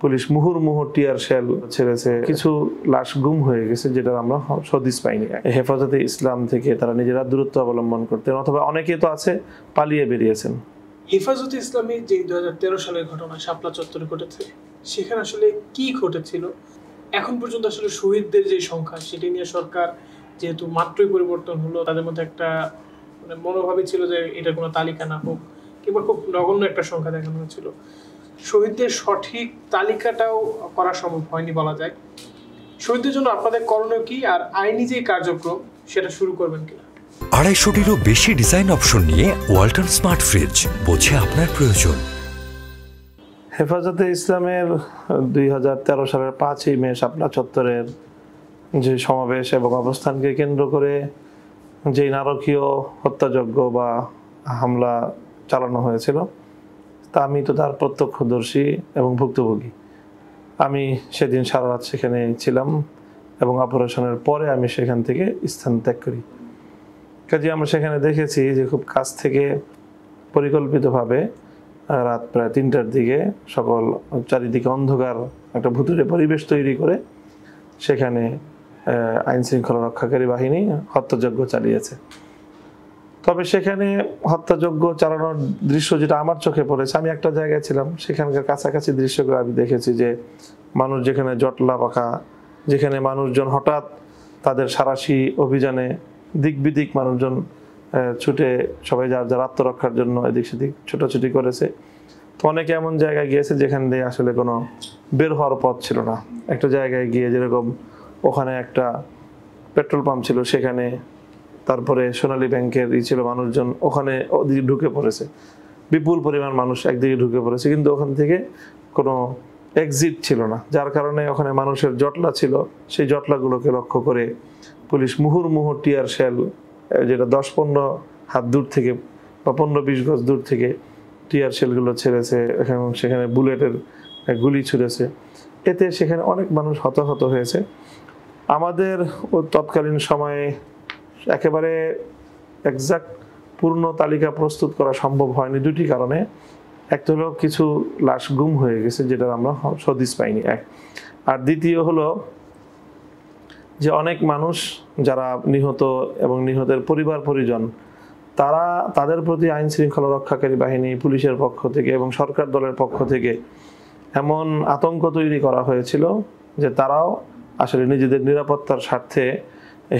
Police মুহুর্মুহু tear shell ছেড়েছে, কিছু লাশ গুম হয়ে গেছে যেটা আমরা হদিস পাইনি। হেফাজতে ইসলাম থেকে তারা নিজেরা দূরত্ব অবলম্বন করতেন, অথবা অনেকে তো আছে পালিয়ে বেরিয়েছেন। হেফাজতে ইসলামের যে 2013 সালের ঘটনা শাপলা চত্বরে ঘটেছে, সেখানে আসলে কি ঘটেছিল, এখন পর্যন্ত আসলে শহীদদের যে সংখ্যা সেটি নিয়ে সরকার যেহেতু মাত্রই পরিবর্তন হলো, তাদের মধ্যে একটা মনোভাবই ছিল যে এটা কোনো তালিকা না হোক, কিংবা খুব নগণ্য একটা সংখ্যা দেখানো হয়েছিল। শহীদদের সঠিক তালিকাটাও করা সম্ভব হয়নি বলা যায়। শহীদদের জন্য আপনাদের করণীয় কি, আর আইনি যে কার্যক্রম সেটা শুরু করবেন কিনা? 250-টিরও বেশি ডিজাইন অপশন নিয়ে ওয়ালটন স্মার্ট ফ্রিজ, বোঝে আপনার প্রয়োজন। হেফাজতে ইসলামের 2013 সালের 5ই মে শাপলা চত্বরের যে সমাবেশ এবং অবস্থানকে কেন্দ্র করে যে নারকীয় হত্যাযজ্ঞ বা হামলা চালানো হয়েছিল, তা আমি তো তার প্রত্যক্ষদর্শী এবং ভুক্তভোগী। আমি সেদিন সারা রাত সেখানে ছিলাম এবং অপারেশনের পরে আমি সেখান থেকে স্থান ত্যাগ করি। কাজে আমরা সেখানে দেখেছি যে খুব কাছ থেকে পরিকল্পিতভাবে রাত প্রায় 3টার দিকে সকল চারিদিকে অন্ধকার একটা ভুতুড়ে পরিবেশ তৈরি করে সেখানে আইন শৃঙ্খলা রক্ষাকারী বাহিনী হত্যাযজ্ঞ চালিয়েছে। তবে সেখানে হত্যাযজ্ঞ চালানোর দৃশ্য যেটা আমার চোখে পড়েছে, আমি একটা জায়গায় ছিলাম, সেখানকার কাছাকাছি দৃশ্যগুলো আমি দেখেছি যে মানুষ যেখানে জটলা পাখা, যেখানে মানুষজন হঠাৎ তাদের সাঁড়াশি অভিযানে দিক বিদিক মানুষজন ছুটে সবাই যার যার আত্মরক্ষার জন্য এদিক সেদিক ছোটাছুটি করেছে। তো অনেকে এমন জায়গায় গিয়েছে যেখান দিয়ে আসলে কোনো বের হওয়ার পথ ছিল না। একটা জায়গায় গিয়ে যেরকম ওখানে একটা পেট্রোল পাম্প ছিল, সেখানে তারপরে সোনালী ব্যাংকের ছিল, মানুষজন ওখানে ওদিকে ঢুকে পড়েছে, বিপুল পরিমাণ মানুষ একদিকে ঢুকে পড়েছে, কিন্তু ওখান থেকে কোনো এক্সিট ছিল না, যার কারণে ওখানে মানুষের জটলা ছিল। সেই জটলাগুলোকে লক্ষ্য করে পুলিশ মুহুর্মুহু টিয়ার শেল, যেটা 10-15 হাত দূর থেকে বা 15-20 গজ দূর থেকে টিয়ার শেলগুলো ছেড়েছে, সেখানে বুলেটের গুলি ছুঁড়েছে। এতে সেখানে অনেক মানুষ হতাহত হয়েছে। আমাদের তৎকালীন সময়ে একেবারে এক্সাক্ট পূর্ণ তালিকা প্রস্তুত করা সম্ভব হয়নি দুটি কারণে। একটা হলো কিছু লাশ গুম হয়ে গেছে যেটা আমরা হদিস পাইনি, এক। আর দ্বিতীয় হলো যে অনেক মানুষ যারা নিহত এবং নিহতের পরিবার পরিজন, তাদের প্রতি আইন শৃঙ্খলা রক্ষাকারী বাহিনী, পুলিশের পক্ষ থেকে এবং সরকার দলের পক্ষ থেকে এমন আতঙ্ক তৈরি করা হয়েছিল যে তারাও আসলে নিজেদের নিরাপত্তার স্বার্থে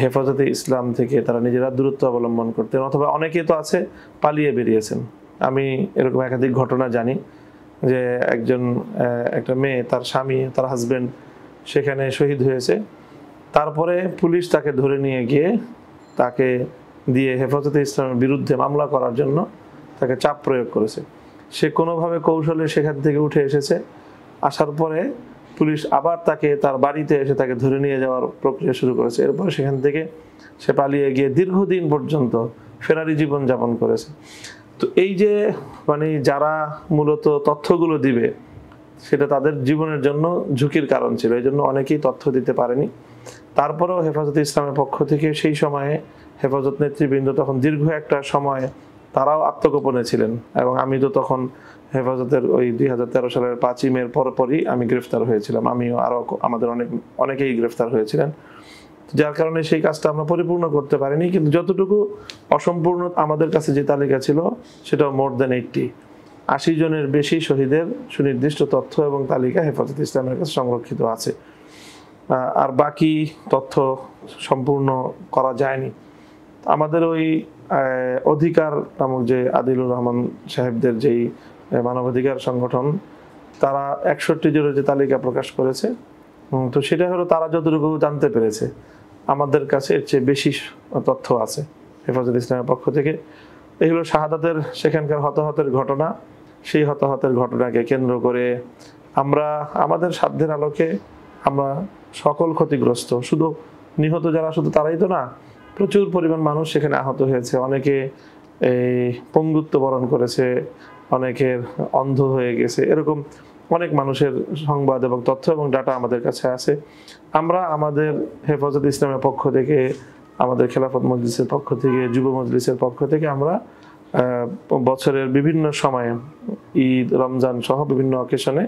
হেফাজতে ইসলাম থেকে তারা নিজেরা দূরত্ব অবলম্বন করতেন, অথবা অনেকে তো আছে পালিয়ে বেরিয়েছেন। আমি এরকম একাধিক ঘটনা জানি যে একটা মেয়ে, তার স্বামী, তার হাজবেন্ড সেখানে শহীদ হয়েছে, তারপরে পুলিশ তাকে ধরে নিয়ে গিয়ে তাকে দিয়ে হেফাজতে ইসলামের বিরুদ্ধে মামলা করার জন্য তাকে চাপ প্রয়োগ করেছে। সে কোনোভাবে কৌশলে সেখান থেকে উঠে এসেছে, আসার পরে পুলিশ আবার তাকে তার বাড়িতে এসে তাকে ধরে নিয়ে যাওয়ার প্রক্রিয়া শুরু করেছে। এরপরে সেখান থেকে সে পালিয়ে গিয়ে দীর্ঘদিন পর্যন্ত ফেরারি জীবন যাপন করেছে। তো এই যে যারা মূলত তথ্যগুলো দিবে, সেটা তাদের জীবনের জন্য ঝুঁকির কারণ ছিল, এই জন্য অনেকেই তথ্য দিতে পারেনি। তারপরেও হেফাজতে ইসলামের পক্ষ থেকে সেই সময়ে হেফাজত নেতৃবৃন্দ তখন দীর্ঘ একটা সময় তারাও আত্মগোপনে ছিলেন, এবং আমি তো তখন হেফাজতের ওই 2013 সালের 5ই মের পরপরই আমি গ্রেফতার হয়েছিলাম, আমিও আরও আমাদের অনেকেই গ্রেফতার হয়েছিলেন। যার কারণে সেই কাজটা আমরা পরিপূর্ণ করতে পারিনি, কিন্তু যতটুকু অসম্পূর্ণ আমাদের কাছে যে তালিকা ছিল সেটা মোর দেন 80 জনের বেশি শহীদের সুনির্দিষ্ট তথ্য এবং তালিকা হেফাজতে ইসলামের কাছে সংরক্ষিত আছে। আর বাকি তথ্য সম্পূর্ণ করা যায়নি। আমাদের ওই অধিকার নামক যে আদিলুর রহমান সাহেবদের যেই মানবাধিকার সংগঠন, তারা 61 জনের যে তালিকা প্রকাশ করেছে, তো সেটা হলো তারা যতটুকু জানতে পেরেছে, আমাদের কাছে এর চেয়ে বেশি তথ্য আছে হেফাজত ইসলামের পক্ষ থেকে। এই হলো শাহাদাতের সেখানকার হতাহতের ঘটনা। সেই হতাহতের ঘটনাকে কেন্দ্র করে আমরা আমাদের সাধ্যের আলোকে আমরা সকল ক্ষতিগ্রস্ত, শুধু নিহত যারা শুধু তারাই তো না, প্রচুর পরিমাণ মানুষ সেখানে আহত হয়েছে, অনেকে এই পঙ্গুত্ব বরণ করেছে, অনেকের অন্ধ হয়ে গেছে, এরকম অনেক মানুষের সংবাদ এবং তথ্য এবং ডাটা আমাদের কাছে আছে। আমরা আমাদের হেফাজত ইসলামের পক্ষ থেকে, আমাদের খেলাফত মজলিসের পক্ষ থেকে, যুব মজলিসের পক্ষ থেকে আমরা বছরের বিভিন্ন সময়ে ঈদ, রমজান সহ বিভিন্ন অকেশনে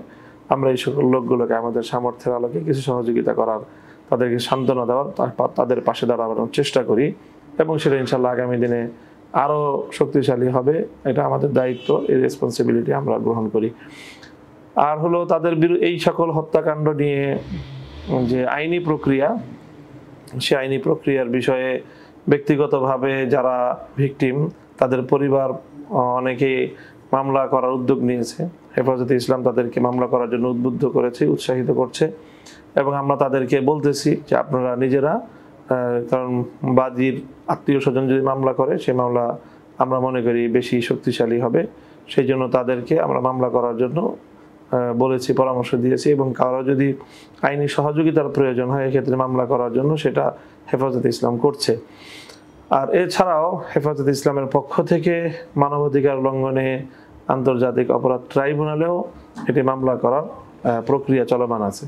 আমরা এই সকল লোকগুলোকে আমাদের সামর্থ্যের আলোকে কিছু সহযোগিতা করার, তাদেরকে সান্ত্বনা দেওয়ার, তাদের পাশে দাঁড়ানোর চেষ্টা করি এবং সেটা ইনশাল্লাহ আগামী দিনে আরও শক্তিশালী হবে। এটা আমাদের দায়িত্ব, এই রেসপন্সিবিলিটি আমরা গ্রহণ করি। আর হলো তাদের এই সকল হত্যাকাণ্ড নিয়ে যে আইনি প্রক্রিয়া, সে আইনি প্রক্রিয়ার বিষয়ে ব্যক্তিগতভাবে যারা ভিকটিম তাদের পরিবার অনেকেই মামলা করার উদ্যোগ নিয়েছে। হেফাজতে ইসলাম তাদেরকে মামলা করার জন্য উদ্বুদ্ধ করেছে, উৎসাহিত করছে এবং আমরা তাদেরকে বলতেছি যে আপনারা নিজেরা, কারণ বাদীর আত্মীয় স্বজন যদি মামলা করে সে মামলা আমরা মনে করি বেশি শক্তিশালী হবে, সেই জন্য তাদেরকে আমরা মামলা করার জন্য বলেছি, পরামর্শ দিয়েছি এবং কারো যদি আইনি সহযোগিতার প্রয়োজন হয় এক্ষেত্রে মামলা করার জন্য সেটা হেফাজতে ইসলাম করছে। আর এছাড়াও হেফাজতে ইসলামের পক্ষ থেকে মানবাধিকার লঙ্ঘনে আন্তর্জাতিক অপরাধ ট্রাইব্যুনালেও এটি মামলা করার প্রক্রিয়া চলমান আছে।